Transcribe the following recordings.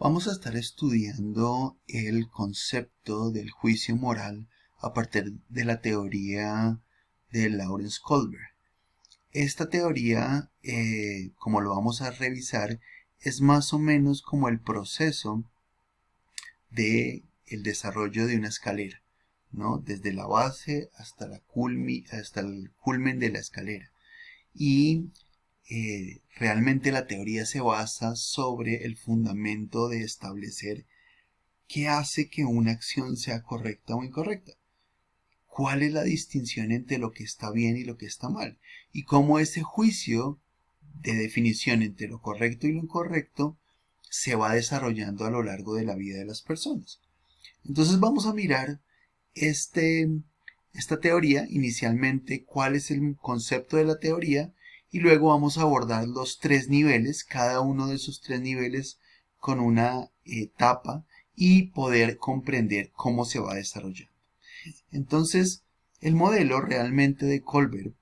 Vamos a estar estudiando el concepto del juicio moral a partir de la teoría de Lawrence Kohlberg. Esta teoría, como lo vamos a revisar, es más o menos como el proceso de el desarrollo de una escalera, ¿no? Desde la base hasta el culmen de la escalera. Y realmente la teoría se basa sobre el fundamento de establecer qué hace que una acción sea correcta o incorrecta. ¿Cuál es la distinción entre lo que está bien y lo que está mal? Y cómo ese juicio de definición entre lo correcto y lo incorrecto se va desarrollando a lo largo de la vida de las personas. Entonces vamos a mirar esta teoría, inicialmente cuál es el concepto de la teoría, y luego vamos a abordar los tres niveles, cada uno de esos tres niveles con una etapa y poder comprender cómo se va desarrollando. Entonces, el modelo realmente de Kohlberg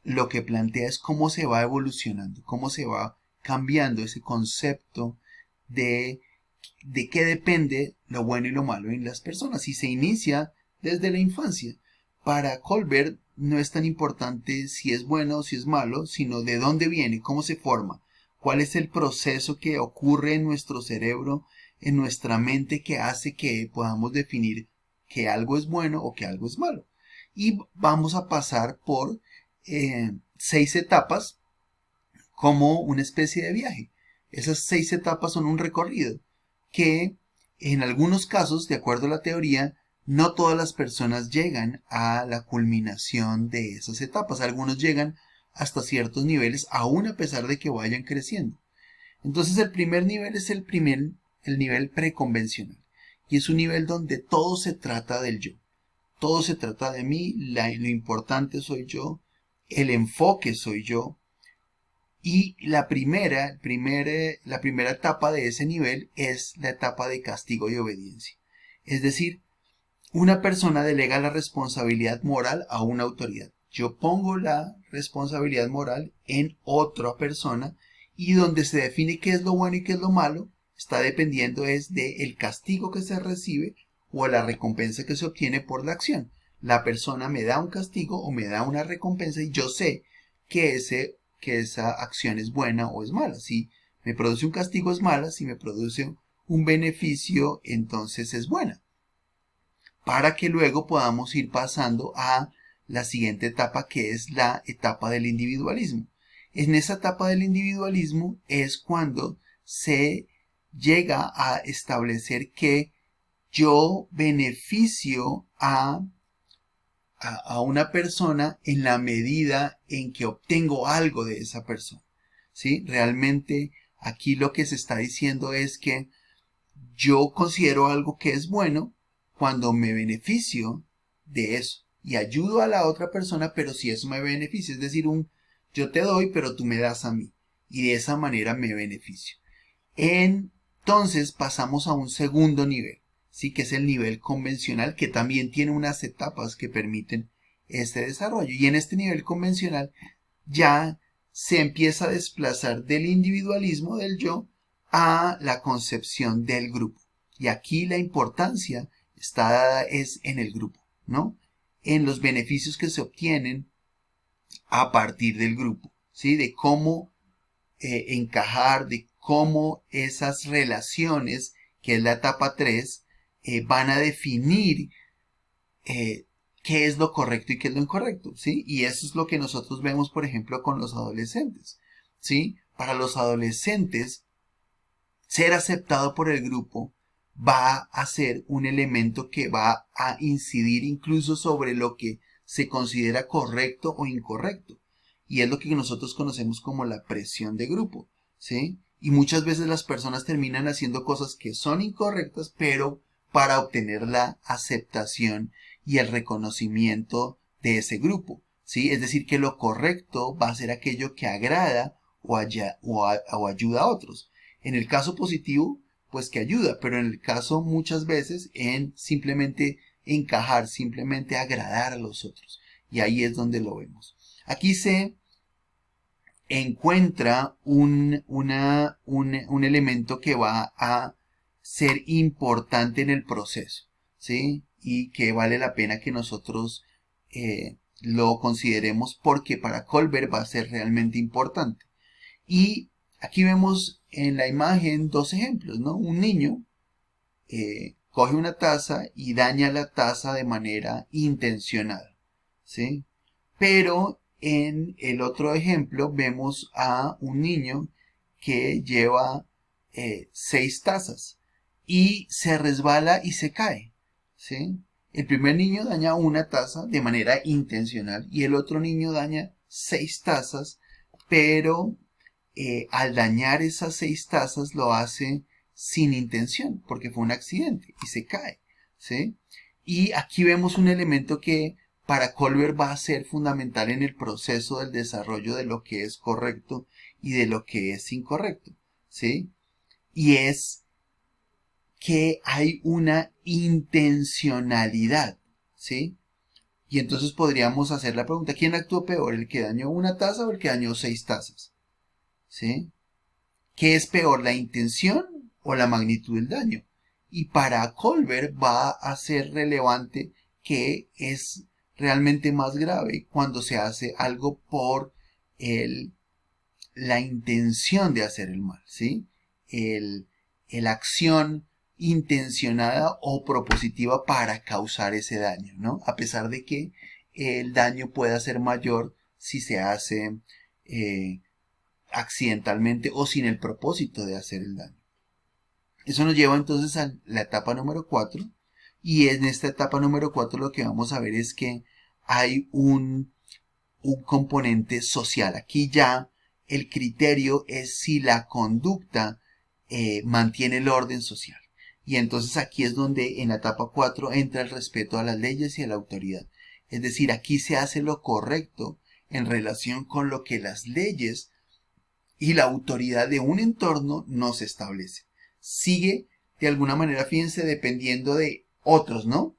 lo que plantea es cómo se va evolucionando, cómo se va cambiando ese concepto de qué depende lo bueno y lo malo en las personas, y se inicia desde la infancia. Para Kohlberg no es tan importante si es bueno o si es malo, sino de dónde viene, cómo se forma, cuál es el proceso que ocurre en nuestro cerebro, en nuestra mente, que hace que podamos definir que algo es bueno o que algo es malo. Y vamos a pasar por 6 etapas como una especie de viaje. Esas 6 etapas son un recorrido que en algunos casos, de acuerdo a la teoría, no todas las personas llegan a la culminación de esas etapas. Algunos llegan hasta ciertos niveles, aún a pesar de que vayan creciendo. Entonces el primer nivel es el nivel preconvencional. Y es un nivel donde todo se trata del yo. Todo se trata de mí, lo importante soy yo, el enfoque soy yo. Y la primera etapa de ese nivel es la etapa de castigo y obediencia. Es decir, una persona delega la responsabilidad moral a una autoridad. Yo pongo la responsabilidad moral en otra persona, y donde se define qué es lo bueno y qué es lo malo está dependiendo es del castigo que se recibe o la recompensa que se obtiene por la acción. La persona me da un castigo o me da una recompensa y yo sé que esa acción es buena o es mala. Si me produce un castigo es mala, si me produce un beneficio entonces es buena, para que luego podamos ir pasando a la siguiente etapa, que es la etapa del individualismo. En esa etapa del individualismo es cuando se llega a establecer que yo beneficio a una persona en la medida en que obtengo algo de esa persona, ¿sí? Realmente aquí lo que se está diciendo es que yo considero algo que es bueno cuando me beneficio de eso y ayudo a la otra persona, pero si eso me beneficia, es decir, yo te doy, pero tú me das a mí, y de esa manera me beneficio. Entonces pasamos a un segundo nivel, sí, que es el nivel convencional, que también tiene unas etapas que permiten este desarrollo. Y en este nivel convencional ya se empieza a desplazar del individualismo del yo a la concepción del grupo. Y aquí la importancia está dada es en el grupo, ¿no? En los beneficios que se obtienen a partir del grupo, ¿sí? De cómo encajar, de cómo esas relaciones, que es la etapa 3, van a definir qué es lo correcto y qué es lo incorrecto, ¿sí? Y eso es lo que nosotros vemos, por ejemplo, con los adolescentes, ¿sí? Para los adolescentes, ser aceptado por el grupo va a ser un elemento que va a incidir incluso sobre lo que se considera correcto o incorrecto. Y es lo que nosotros conocemos como la presión de grupo, ¿sí? Y muchas veces las personas terminan haciendo cosas que son incorrectas, pero para obtener la aceptación y el reconocimiento de ese grupo, ¿sí? Es decir, que lo correcto va a ser aquello que agrada o ayuda a otros. En el caso positivo, pues que ayuda, pero en el caso muchas veces en simplemente encajar, simplemente agradar a los otros. Y ahí es donde lo vemos. Aquí se encuentra un elemento que va a ser importante en el proceso, ¿sí? Y que vale la pena que nosotros lo consideremos porque para Colbert va a ser realmente importante. Y aquí vemos en la imagen dos ejemplos, ¿no? Un niño coge una taza y daña la taza de manera intencional, ¿sí? Pero en el otro ejemplo vemos a un niño que lleva 6 tazas y se resbala y se cae, ¿sí? El primer niño daña una taza de manera intencional y el otro niño daña 6 tazas, pero al dañar esas 6 tazas lo hace sin intención, porque fue un accidente y se cae, ¿sí? Y aquí vemos un elemento que para Colbert va a ser fundamental en el proceso del desarrollo de lo que es correcto y de lo que es incorrecto, ¿sí? Y es que hay una intencionalidad, ¿sí? Y entonces podríamos hacer la pregunta, ¿quién actuó peor, el que dañó una taza o el que dañó 6 tazas? ¿Sí? ¿Qué es peor, la intención o la magnitud del daño? Y para Colbert va a ser relevante que es realmente más grave cuando se hace algo por la intención de hacer el mal, ¿sí? La acción intencionada o propositiva para causar ese daño, ¿no? A pesar de que el daño pueda ser mayor si se hace accidentalmente o sin el propósito de hacer el daño. Eso nos lleva entonces a la etapa número 4 y en esta etapa número 4 lo que vamos a ver es que hay un componente social. Aquí ya el criterio es si la conducta mantiene el orden social. Y entonces aquí es donde en la etapa 4 entra el respeto a las leyes y a la autoridad. Es decir, aquí se hace lo correcto en relación con lo que las leyes y la autoridad de un entorno nos establece. Sigue de alguna manera, fíjense, dependiendo de otros, ¿no?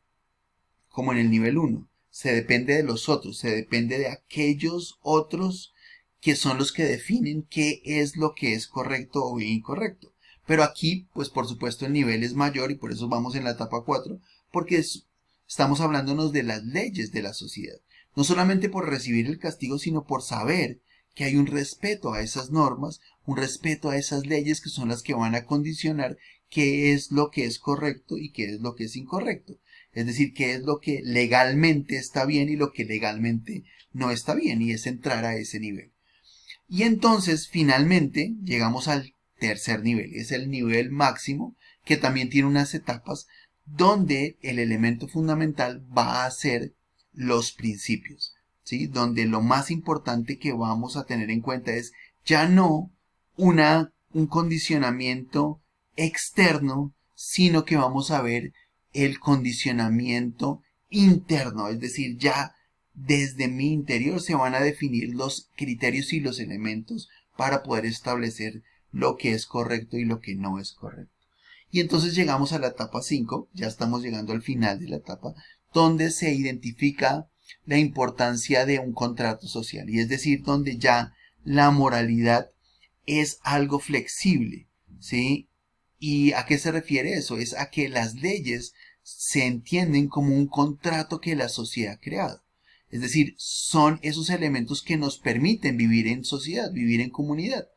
Como en el nivel 1. Se depende de los otros, se depende de aquellos otros que son los que definen qué es lo que es correcto o incorrecto. Pero aquí, pues por supuesto el nivel es mayor y por eso vamos en la etapa 4, porque estamos hablándonos de las leyes de la sociedad. No solamente por recibir el castigo, sino por saber que hay un respeto a esas normas, un respeto a esas leyes que son las que van a condicionar qué es lo que es correcto y qué es lo que es incorrecto. Es decir, qué es lo que legalmente está bien y lo que legalmente no está bien, y es entrar a ese nivel. Y entonces, finalmente, llegamos al tercer nivel, es el nivel máximo, que también tiene unas etapas donde el elemento fundamental va a ser los principios, ¿sí? Donde lo más importante que vamos a tener en cuenta es ya no un condicionamiento externo, sino que vamos a ver el condicionamiento interno, es decir, ya desde mi interior se van a definir los criterios y los elementos para poder establecer lo que es correcto y lo que no es correcto. Y entonces llegamos a la etapa 5, ya estamos llegando al final de la etapa, donde se identifica la importancia de un contrato social, y es decir, donde ya la moralidad es algo flexible, ¿sí? ¿Y a qué se refiere eso? Es a que las leyes se entienden como un contrato que la sociedad ha creado. Es decir, son esos elementos que nos permiten vivir en sociedad, vivir en comunidad.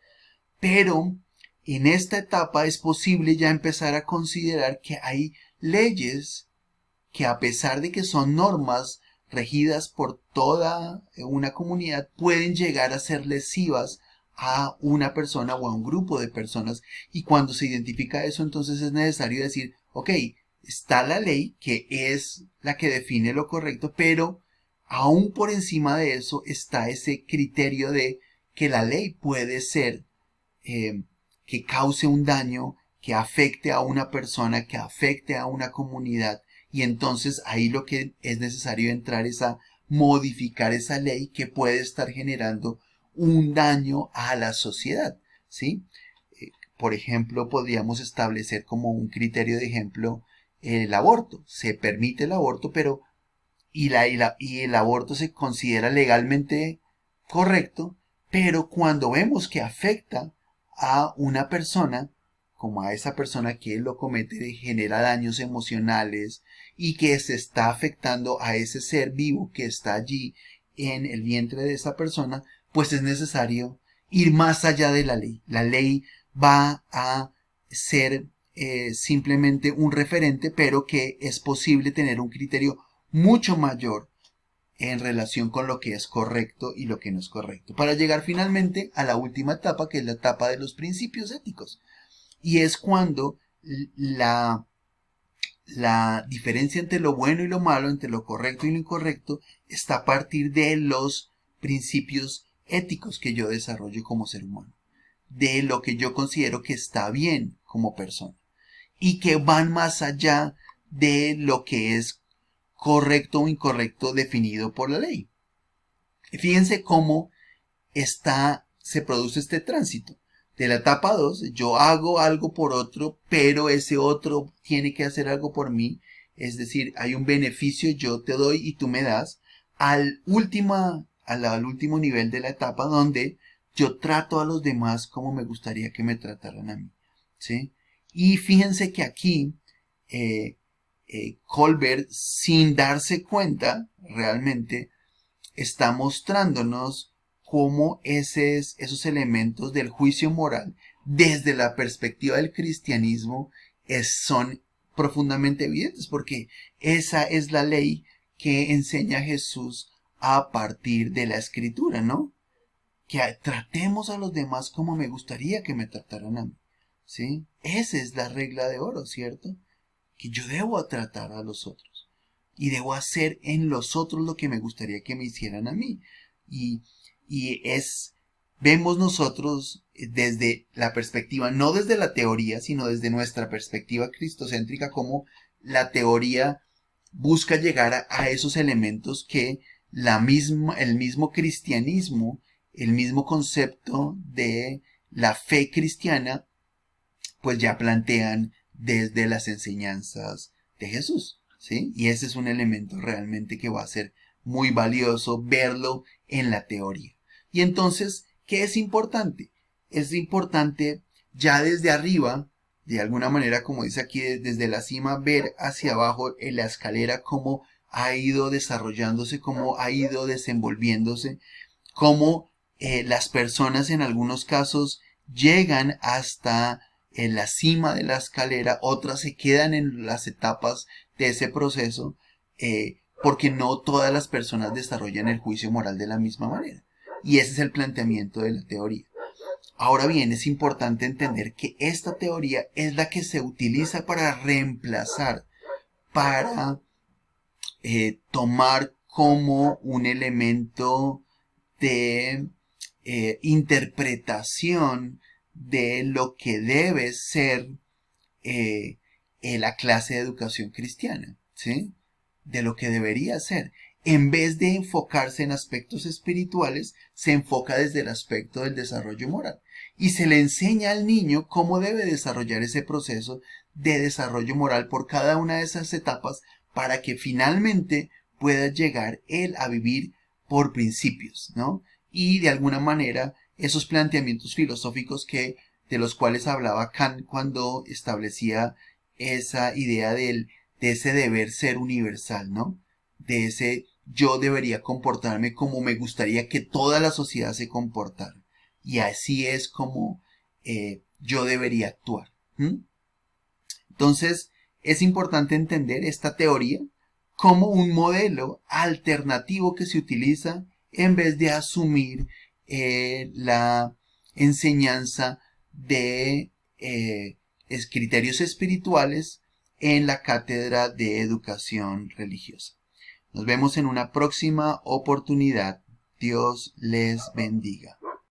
Pero en esta etapa es posible ya empezar a considerar que hay leyes que, a pesar de que son normas regidas por toda una comunidad, pueden llegar a ser lesivas a una persona o a un grupo de personas, y cuando se identifica eso, entonces es necesario decir, ok, está la ley que es la que define lo correcto, pero aún por encima de eso está ese criterio de que la ley puede ser que cause un daño, que afecte a una persona, que afecte a una comunidad, y entonces ahí lo que es necesario entrar es a modificar esa ley que puede estar generando un daño a la sociedad, ¿sí? Por ejemplo, podríamos establecer como un criterio de ejemplo el aborto. Se permite el aborto, pero y el aborto se considera legalmente correcto, Pero cuando vemos que afecta a una persona, como a esa persona que lo comete, genera daños emocionales y que se está afectando a ese ser vivo que está allí en el vientre de esa persona, pues es necesario ir más allá de la ley. La ley va a ser simplemente un referente, pero que es posible tener un criterio mucho mayor en relación con lo que es correcto y lo que no es correcto, para llegar finalmente a la última etapa, que es la etapa de los principios éticos. Y es cuando la, la diferencia entre lo bueno y lo malo, entre lo correcto y lo incorrecto, está a partir de los principios éticos que yo desarrollo como ser humano, de lo que yo considero que está bien como persona y que van más allá de lo que es correcto o incorrecto definido por la ley. Fíjense cómo se produce este tránsito. De la etapa 2, yo hago algo por otro, pero ese otro tiene que hacer algo por mí. Es decir, hay un beneficio, yo te doy y tú me das, al último nivel de la etapa donde yo trato a los demás como me gustaría que me trataran a mí. ¿Sí? Y fíjense que aquí Colbert, sin darse cuenta realmente, está mostrándonos cómo esos elementos del juicio moral desde la perspectiva del cristianismo son profundamente evidentes, porque esa es la ley que enseña Jesús a partir de la escritura, ¿no? Que tratemos a los demás como me gustaría que me trataran a mí, ¿sí? Esa es la regla de oro, ¿cierto? Que yo debo tratar a los otros y debo hacer en los otros lo que me gustaría que me hicieran a mí. Y, vemos nosotros desde la perspectiva, no desde la teoría, sino desde nuestra perspectiva cristocéntrica, como la teoría busca llegar a esos elementos que el mismo cristianismo, el mismo concepto de la fe cristiana, pues ya plantean desde las enseñanzas de Jesús, ¿sí? Y ese es un elemento realmente que va a ser muy valioso verlo en la teoría. Y entonces, ¿qué es importante? Es importante ya desde arriba, de alguna manera, como dice aquí, desde la cima, ver hacia abajo en la escalera cómo ha ido desarrollándose, cómo ha ido desenvolviéndose, cómo las personas en algunos casos llegan hasta en la cima de la escalera, otras se quedan en las etapas de ese proceso, porque no todas las personas desarrollan el juicio moral de la misma manera. Y ese es el planteamiento de la teoría. Ahora bien, es importante entender que esta teoría es la que se utiliza para reemplazar, para tomar como un elemento de interpretación de lo que debe ser la clase de educación cristiana, ¿sí? De lo que debería ser. En vez de enfocarse en aspectos espirituales, se enfoca desde el aspecto del desarrollo moral. Y se le enseña al niño cómo debe desarrollar ese proceso de desarrollo moral por cada una de esas etapas para que finalmente pueda llegar él a vivir por principios, ¿no? Y de alguna manera esos planteamientos filosóficos de los cuales hablaba Kant cuando establecía esa idea de ese deber ser universal, ¿no? De ese yo debería comportarme como me gustaría que toda la sociedad se comportara. Y así es como yo debería actuar. Entonces, es importante entender esta teoría como un modelo alternativo que se utiliza en vez de asumir la enseñanza de criterios espirituales en la cátedra de educación religiosa. Nos vemos en una próxima oportunidad. Dios les bendiga.